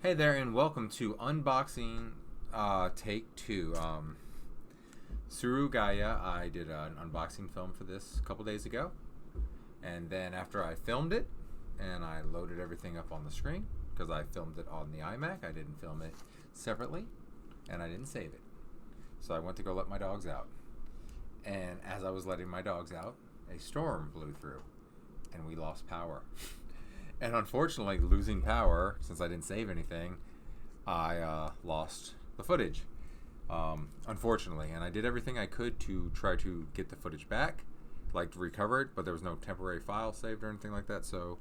Hey there, and welcome to unboxing take 2. Suruga-Ya, I did an unboxing film for this a couple days ago, and then after I filmed it and I loaded everything up on the screen, because I filmed it on the iMac, I didn't film it separately, and I didn't save it. So I went to go let my dogs out, and as I was letting my dogs out, a storm blew through, and we lost power. And unfortunately, losing power, since I didn't save anything, I lost the footage, unfortunately. And I did everything I could to try to get the footage back, like to recover it, but there was no temporary file saved or anything like that, so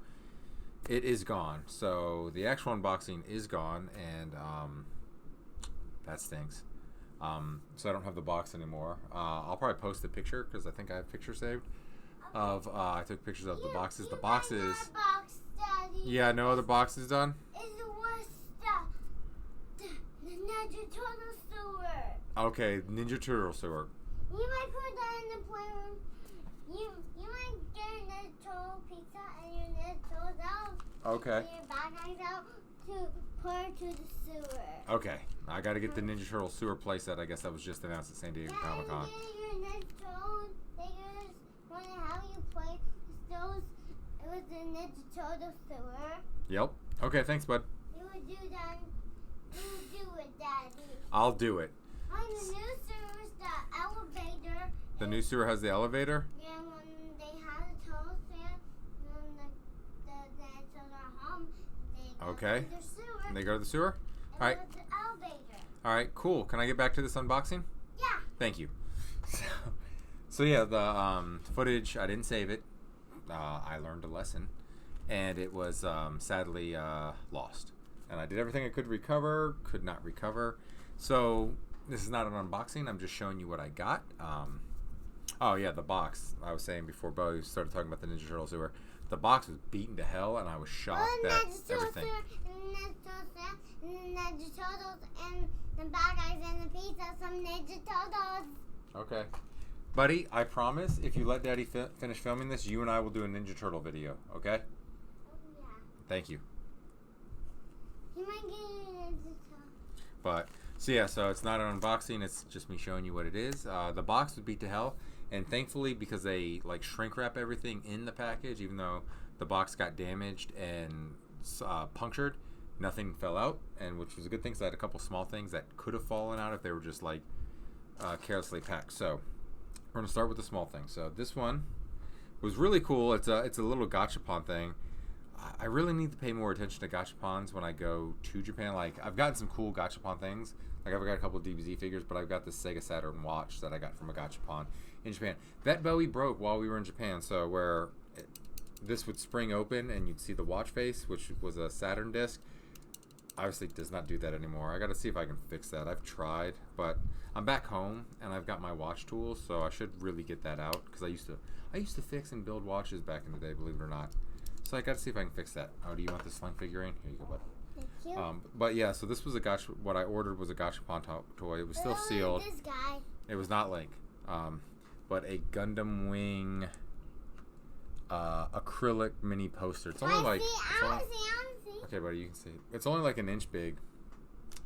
it is gone. So the actual unboxing is gone, and that stinks. So I don't have the box anymore. I'll probably post a picture, because I think I have pictures saved of, I took pictures of the boxes. The boxes... Daddy. Yeah, no other boxes done? It was the Ninja Turtle sewer. Okay, Ninja Turtle sewer. You might put that in the playroom. You might get a Ninja Turtle pizza and your Ninja Turtles out. Okay. And your bad guys out to put her to the sewer. Okay, I gotta get the Ninja Turtle sewer playset. I guess that was just announced at San Diego Comic Con. Your Ninja Turtle, they just want to have you play those. It was the Ninja Turtle sewer. Yep. Okay, thanks, bud. You would do that. You would do it, Daddy. I'll do it. On the new sewer is the elevator. The new sewer has the elevator? Yeah, when they had a turtle fan, when the dancers are home, they go Okay. to the sewer. They go to the sewer? And Alright. with the elevator. Alright, cool. Can I get back to this unboxing? Yeah. Thank you. So yeah, the footage, I didn't save it. I learned a lesson, and it was sadly lost. And I did everything I could recover, could not recover. So this is not an unboxing. I'm just showing you what I got. Oh yeah, the box. I was saying before Bo started talking about the Ninja Turtle sewer. The box was beaten to hell, and I was shocked that everything. Ninja Turtles and the bad guys and the pizza, some Ninja Turtles. Okay. Buddy, I promise, if you let Daddy finish filming this, you and I will do a Ninja Turtle video, okay? Oh, yeah. Thank you. You might get a Ninja Turtle. But, so yeah, so it's not an unboxing, it's just me showing you what it is. The box was beat to hell, and thankfully, because they, like, shrink wrap everything in the package, even though the box got damaged and punctured, nothing fell out, and which was a good thing, because I had a couple small things that could have fallen out if they were just, like, carelessly packed. So we're gonna start with the small thing. So this one was really cool. It's a little gachapon thing. I really need to pay more attention to gachapons when I go to Japan. Like, I've gotten some cool gachapon things. Like, I've got a couple of DBZ figures, but I've got this Sega Saturn watch that I got from a gachapon in Japan. That Bowie broke while we were in Japan. So where this would spring open and you'd see the watch face, which was a Saturn disc. Obviously does not do that anymore. I got to see if I can fix that. I've tried, but I'm back home and I've got my watch tools, so I should really get that out, because I used to fix and build watches back in the day, believe it or not. So I got to see if I can fix that. Oh, do you want the sling figurine? Here you go, bud. Thank you. But yeah, so this was a what I ordered was a gachapon toy. It was still sealed. This guy. It was not Link, but a Gundam Wing acrylic mini poster. It's only like. I want to see. Okay, buddy, you can see. It's only like an inch big,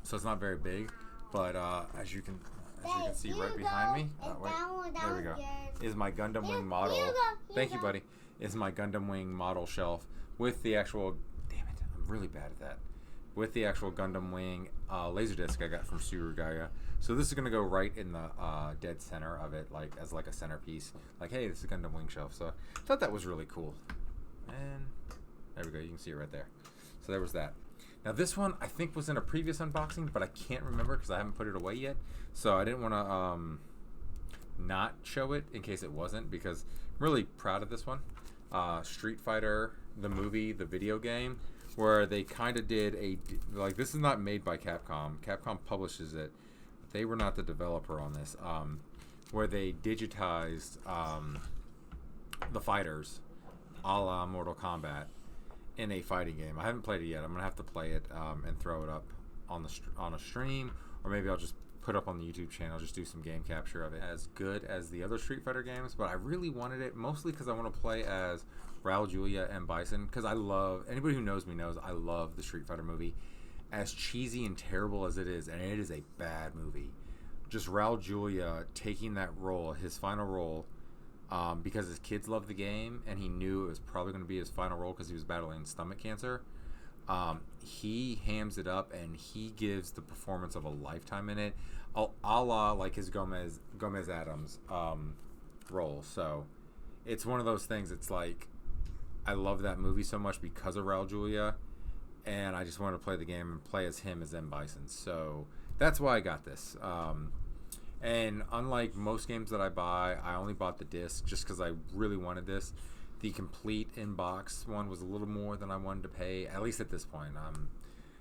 so it's not very big. But as you can see right behind me, there we go, is my Gundam Wing model. Thank you, buddy. Is my Gundam Wing model shelf with the actual. Damn it, I'm really bad at that. With the actual Gundam Wing laserdisc I got from Suruga-Ya. So this is gonna go right in the dead center of it, like as like a centerpiece. Like, hey, this is a Gundam Wing shelf. So I thought that was really cool. And there we go. You can see it right there. So there was that. Now this one I think was in a previous unboxing, but I can't remember because I haven't put it away yet. So I didn't want to not show it in case it wasn't, because I'm really proud of this one. Street Fighter, the movie, the video game, where they kind of did like, this is not made by Capcom. Capcom publishes it. They were not the developer on this. Where they digitized the fighters, a la Mortal Kombat, in a fighting game. I haven't played it yet. I'm gonna have to play it and throw it up on a stream, or maybe I'll just put up on the YouTube channel, just do some game capture of it. As good as the other Street Fighter games, but I really wanted it mostly because I want to play as Raul Julia and Bison, because I love, anybody who knows me knows I love the Street Fighter movie, as cheesy and terrible as it is, and it is a bad movie, just Raul Julia taking that role, his final role, because his kids love the game, and he knew it was probably going to be his final role because he was battling stomach cancer. He hams it up, and he gives the performance of a lifetime in it, a la like his Gomez Adams role. So it's one of those things. It's like I love that movie so much because of Raul Julia, and I just wanted to play the game and play as him as M. Bison. So that's why I got this. And unlike most games that I buy, I only bought the disc just because I really wanted this. The complete in-box one was a little more than I wanted to pay, at least at this point. I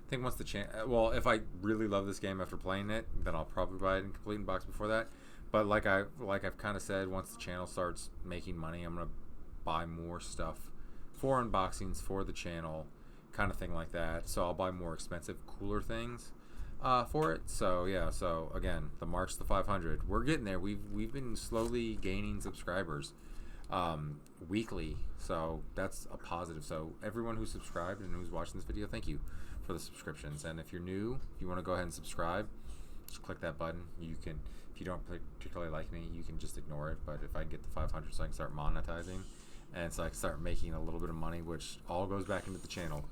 think once the well, if I really love this game after playing it, then I'll probably buy it in complete in-box before that. But like I've kind of said, once the channel starts making money, I'm gonna buy more stuff for unboxings for the channel, kind of thing like that. So I'll buy more expensive, cooler things for it. So yeah. So again, the March to 500, we're getting there. We've been slowly gaining subscribers weekly, so that's a positive. So everyone who's subscribed and who's watching this video, thank you for the subscriptions. And if you're new, if you want to go ahead and subscribe, just click that button. You can, if you don't particularly like me, you can just ignore it. But if I get the 500, so I can start monetizing, and so I can start making a little bit of money, which all goes back into the channel,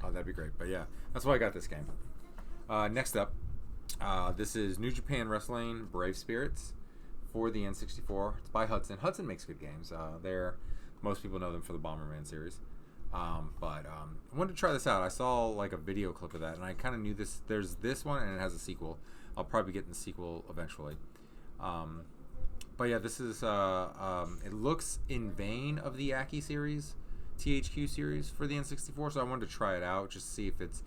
that'd be great. But yeah, that's why I got this game. Next up, this is New Japan Wrestling Brave Spirits for the N64. It's by Hudson. Hudson makes good games. Most people know them for the Bomberman series. I wanted to try this out. I saw like a video clip of that, and I kind of knew this. There's this one, and it has a sequel. I'll probably get the sequel eventually. But yeah, this is. It looks in vein of the Aki series, THQ series for the N64. So I wanted to try it out, just to see if it's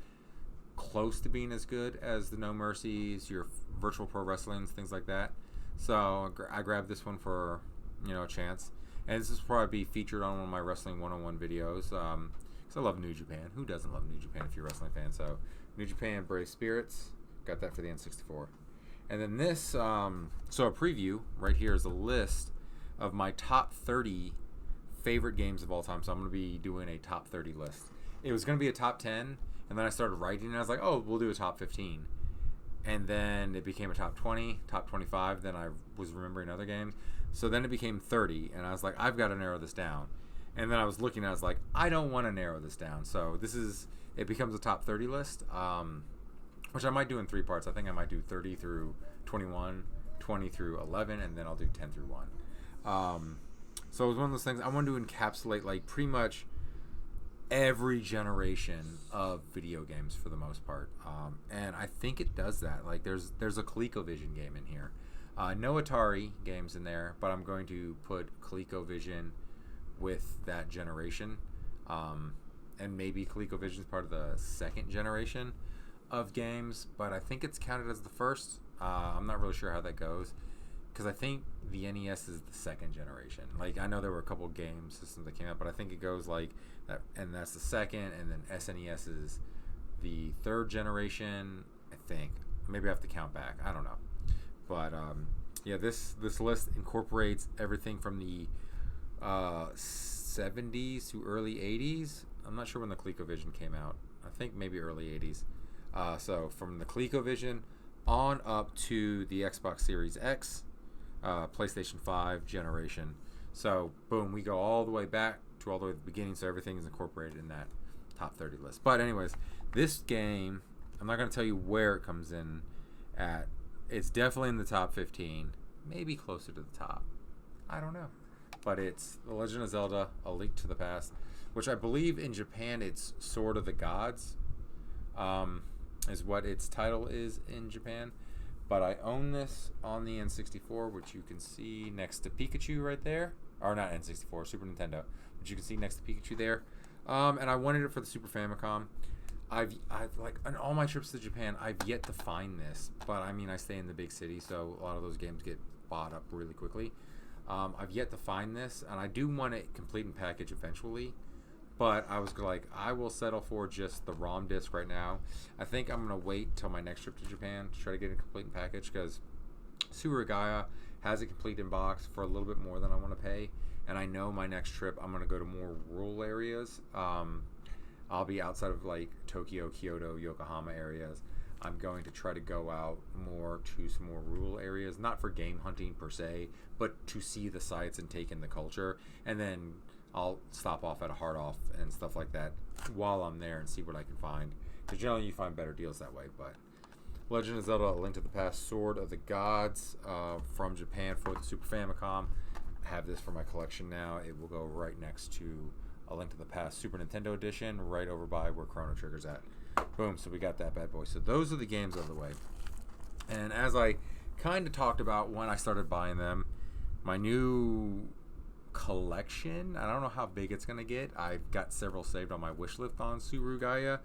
close to being as good as the No Mercies, your Virtual Pro Wrestlings, things like that. So I grabbed this one for, a chance. And this will probably be featured on one of my Wrestling 101 videos. Because I love New Japan. Who doesn't love New Japan if you're a wrestling fan? So New Japan Brave Spirits. Got that for the N64. And then this, so a preview right here is a list of my top 30 favorite games of all time. So I'm going to be doing a top 30 list. It was going to be a top 10. And then I started writing, and I was like, oh, we'll do a top 15. And then it became a top 20, top 25. Then I was remembering other games. So then it became 30. And I was like, I've got to narrow this down. And then I was looking, and I was like, I don't want to narrow this down. So it becomes a top 30 list, which I might do in 3 parts. I think I might do 30 through 21, 20 through 11, and then I'll do 10 through 1. So it was one of those things. I wanted to encapsulate like pretty much every generation of video games for the most part, and I think it does that. Like there's a ColecoVision game in here, no Atari games in there, but I'm going to put ColecoVision with that generation, and maybe ColecoVision is part of the second generation of games, but I think it's counted as the first. I'm not really sure how that goes, because I think the NES is the second generation. Like I know there were a couple game systems that came out, but I think it goes like that, and that's the second, and then SNES is the third generation. I think maybe I have to count back. I don't know, but yeah, this list incorporates everything from the 70s to early 80s. I'm not sure when the ColecoVision came out. I think maybe early 80s. So from the ColecoVision on up to the Xbox Series X, PlayStation 5 generation. So boom, we go all the way back to all the way to the beginning, so everything is incorporated in that top 30 list. But anyways, this game, I'm not going to tell you where it comes in at. It's definitely in the top 15, maybe closer to the top. I don't know. But it's The Legend of Zelda: A Link to the Past, which I believe in Japan it's Sword of the Gods, is what its title is in Japan. But I own this on the N64, which you can see next to Pikachu right there. Or not N64, Super Nintendo, which you can see next to Pikachu there. And I wanted it for the Super Famicom. I've like on all my trips to Japan, I've yet to find this. But I mean, I stay in the big city, so a lot of those games get bought up really quickly. I've yet to find this, and I do want it complete in package eventually. But I was like, I will settle for just the ROM disc right now. I think I'm going to wait till my next trip to Japan to try to get it complete in package, because Suruga-Ya has it complete in box for a little bit more than I want to pay. And I know my next trip, I'm going to go to more rural areas. I'll be outside of like Tokyo, Kyoto, Yokohama areas. I'm going to try to go out more to some more rural areas, not for game hunting per se, but to see the sights and take in the culture. And then I'll stop off at a hard off and stuff like that while I'm there and see what I can find. Because generally you find better deals that way. But Legend of Zelda: A Link to the Past, Sword of the Gods from Japan for the Super Famicom. I have this for my collection now. It will go right next to A Link to the Past Super Nintendo Edition, right over by where Chrono Trigger's at. Boom, so we got that bad boy. So those are the games out of the way. And as I kind of talked about when I started buying them, my new collection, I don't know how big it's going to get. I've got several saved on my wish list on Suruga-Ya,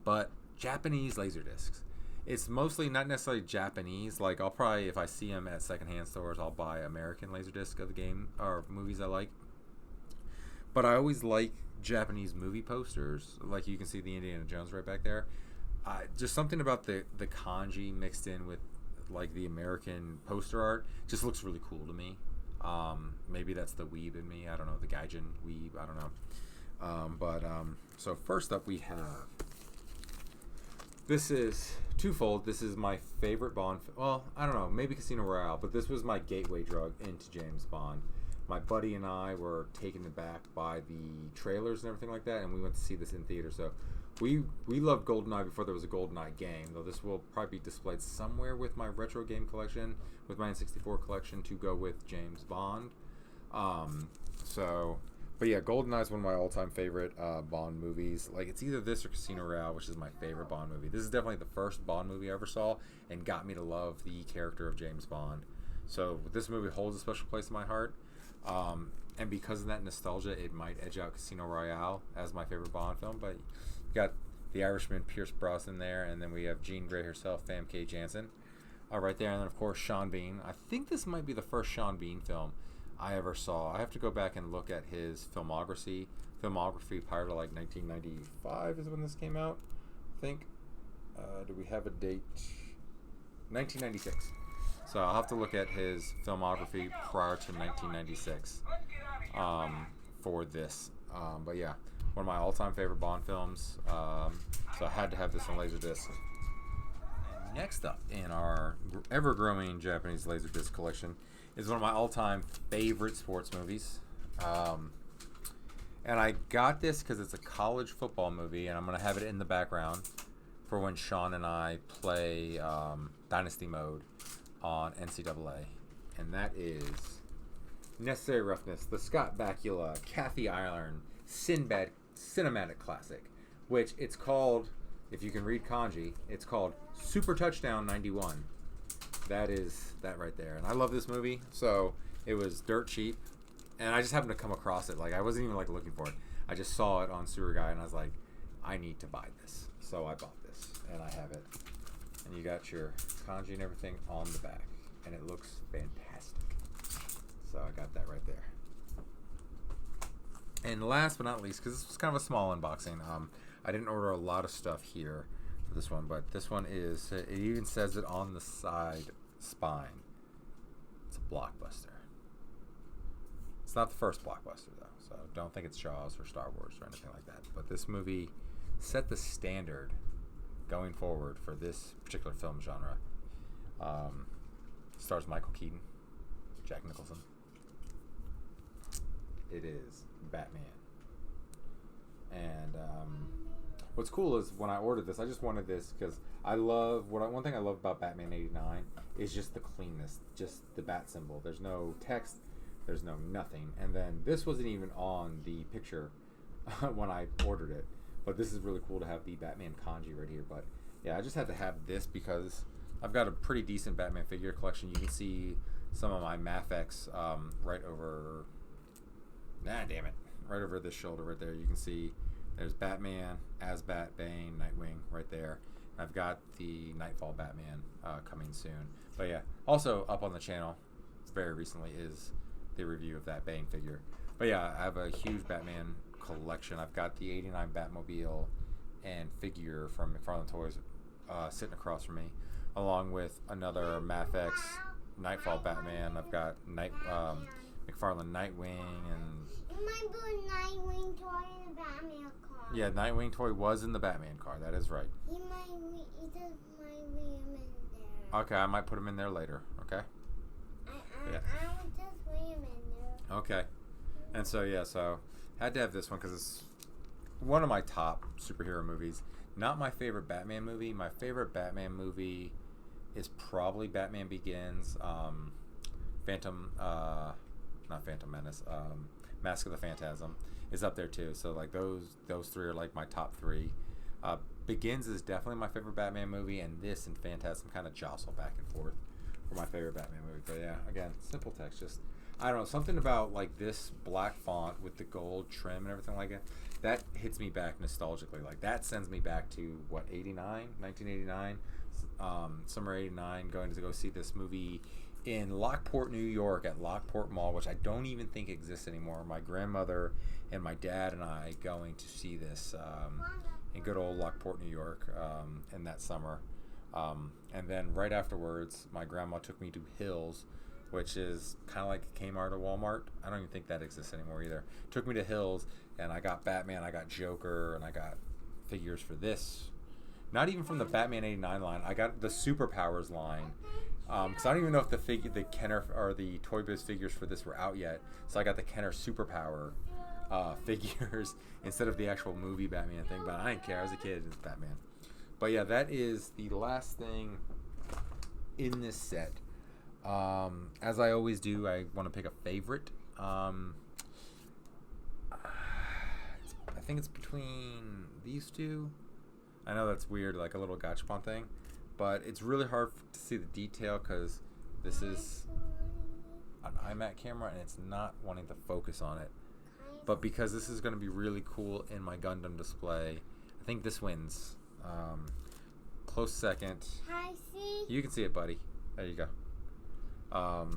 but Japanese Laserdiscs. It's mostly not necessarily Japanese. Like, I'll probably, if I see them at secondhand stores, I'll buy American Laserdisc of the game or movies I like. But I always like Japanese movie posters. Like, you can see the Indiana Jones right back there. Just something about the kanji mixed in with like the American poster art just looks really cool to me. Maybe that's the weeb in me. I don't know, the gaijin weeb. I don't know. So first up we have, this is twofold. This is my favorite Bond. Well, I don't know, maybe Casino Royale, but this was my gateway drug into James Bond. My buddy and I were taken aback by the trailers and everything like that, and we went to see this in theater. So we loved GoldenEye before there was a GoldenEye game, though this will probably be displayed somewhere with my retro game collection, with my N64 collection to go with James Bond. But yeah, GoldenEye is one of my all-time favorite Bond movies. Like, it's either this or Casino Royale, which is my favorite Bond movie. This is definitely the first Bond movie I ever saw and got me to love the character of James Bond. So this movie holds a special place in my heart. And because of that nostalgia, it might edge out Casino Royale as my favorite Bond film. But you got the Irishman, Pierce Brosnan there, and then we have Jean Grey herself, Famke Janssen, right there. And then, of course, Sean Bean. I think this might be the first Sean Bean film I ever saw. I have to go back and look at his filmography prior to like 1995 is when this came out, I think. Do we have a date? 1996. So I'll have to look at his filmography prior to 1996 for this. But yeah, one of my all-time favorite Bond films. So I had to have this on Laserdisc. Next up in our ever-growing Japanese Laserdisc collection is one of my all-time favorite sports movies. And I got this because it's a college football movie, and I'm going to have it in the background for when Sean and I play Dynasty Mode on NCAA. And that is Necessary Roughness, the Scott Bakula, Kathy Ireland, Sinbad Cinematic Classic, which it's called, if you can read kanji, it's called Super Touchdown 91. That is that right there. And I love this movie, so it was dirt cheap. And I just happened to come across it. Like, I wasn't even like looking for it. I just saw it on Suruga-Ya, and I was like, I need to buy this. So I bought this, and I have it. And you got your kanji and everything on the back, and it looks fantastic. So I got that right there. And last but not least, because this was kind of a small unboxing, I didn't order a lot of stuff here for this one, but this one is, it even says it on the side spine. It's a blockbuster. It's not the first blockbuster, though, so don't think it's Jaws or Star Wars or anything like that. But this movie set the standard going forward for this particular film genre. Stars Michael Keaton, Jack Nicholson. It is Batman. And what's cool is when I ordered this, I just wanted this because I love, one thing I love about Batman 89 is just the cleanness, just the bat symbol. There's no text, there's no nothing. And then this wasn't even on the picture when I ordered it. But this is really cool to have the Batman kanji right here. But yeah, I just had to have this because I've got a pretty decent Batman figure collection. You can see some of my Mafex right over, right over this shoulder right there. You can see there's Batman, Asbat, Bane, Nightwing right there. I've got the Nightfall Batman coming soon. But yeah, also up on the channel very recently is the review of that Bane figure. But yeah, I have a huge Batman collection. I've got the 89 Batmobile and figure from McFarlane Toys sitting across from me, along with another Mafex Nightfall Batman. I've got McFarlane Nightwing and You might put Nightwing toy in the Batman car. Yeah, Nightwing toy was in the Batman car. That is right. He just might leave him in there. Okay, I might put him in there later. Okay. I will just leave him in there. Okay. And so had to have this one because it's one of my top superhero movies. Not my favorite Batman movie. My favorite Batman movie is probably Batman Begins, not Phantom Menace, Mask of the Phantasm is up there too. So like those three are like my top three. Begins is definitely my favorite Batman movie, and this and Phantasm kind of jostle back and forth for my favorite Batman movie. But yeah, again, simple text, just I don't know, something about like this black font with the gold trim and everything like it, that hits me back nostalgically. Like that sends me back to what, 1989, summer 89, going to go see this movie in Lockport, New York at Lockport Mall, which I don't even think exists anymore. My grandmother and my dad and I going to see this in good old Lockport, New York in that summer. And then right afterwards, my grandma took me to Hills, which is kind of like a Kmart or Walmart. I don't even think that exists anymore either. Took me to Hills, and I got Batman, I got Joker, and I got figures for this. Not even from the Batman 89 line. I got the Superpowers line. Because I don't even know if the Kenner or the Toy Biz figures for this were out yet. So I got the Kenner Superpower figures instead of the actual movie Batman thing. But I didn't care. I was a kid. It's Batman. But yeah, that is the last thing in this set. As I always do, I want to pick a favorite. I think it's between these two. I know that's weird, like a little gachapon thing, but it's really hard to see the detail because this is an iMac camera and it's not wanting to focus on it. But because this is going to be really cool in my Gundam display, I think this wins. Close second. Hi, see? You can see it, buddy. There you go.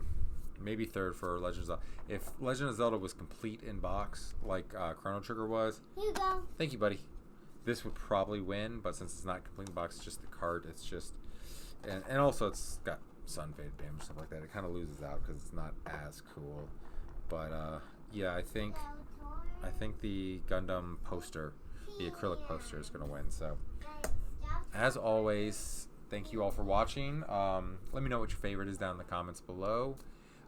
Maybe third for Legend of Zelda. If Legend of Zelda was complete in box, like Chrono Trigger was. Here you go. Thank you, buddy. This would probably win, but since it's not complete in box, it's just the cart. It's just, and also it's got sun fade damage, stuff like that. It kind of loses out because it's not as cool. But yeah, I think the Gundam poster, the acrylic poster, is gonna win. So, as always, thank you all for watching. Let me know what your favorite is down in the comments below.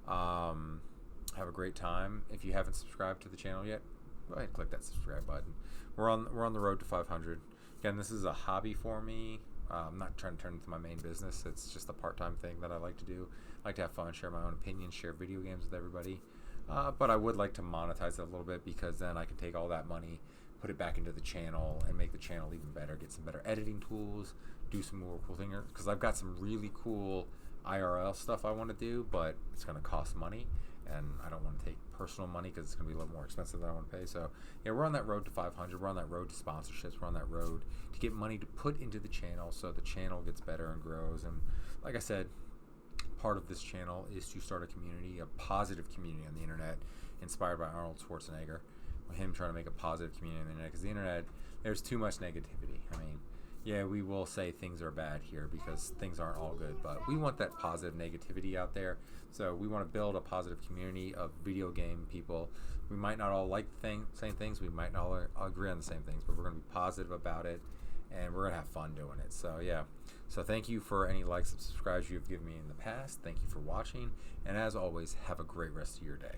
Have a great time. If you haven't subscribed to the channel yet, go ahead and click that subscribe button. We're on the road to 500. Again, this is a hobby for me. I'm not trying to turn it into my main business. It's just a part-time thing that I like to do. I like to have fun, share my own opinions, share video games with everybody. But I would like to monetize it a little bit because then I can take all that money, put it back into the channel, and make the channel even better. Get some better editing tools, do some more cool things. Because I've got some really cool IRL stuff I want to do, but it's going to cost money. And I don't want to take personal money because it's going to be a little more expensive than I want to pay. So, yeah, we're on that road to 500. We're on that road to sponsorships. We're on that road to get money to put into the channel so the channel gets better and grows. And like I said, part of this channel is to start a community, a positive community on the internet, inspired by Arnold Schwarzenegger. Him trying to make a positive community on the internet, because the internet, there's too much negativity. I mean, yeah, we will say things are bad here because things aren't all good, but we want that positive negativity out there. So we want to build a positive community of video game people. We might not all like the same things. We might not all agree on the same things, but we're going to be positive about it, and we're going to have fun doing it. So, yeah. So thank you for any likes and subscribes you've given me in the past. Thank you for watching. And as always, have a great rest of your day.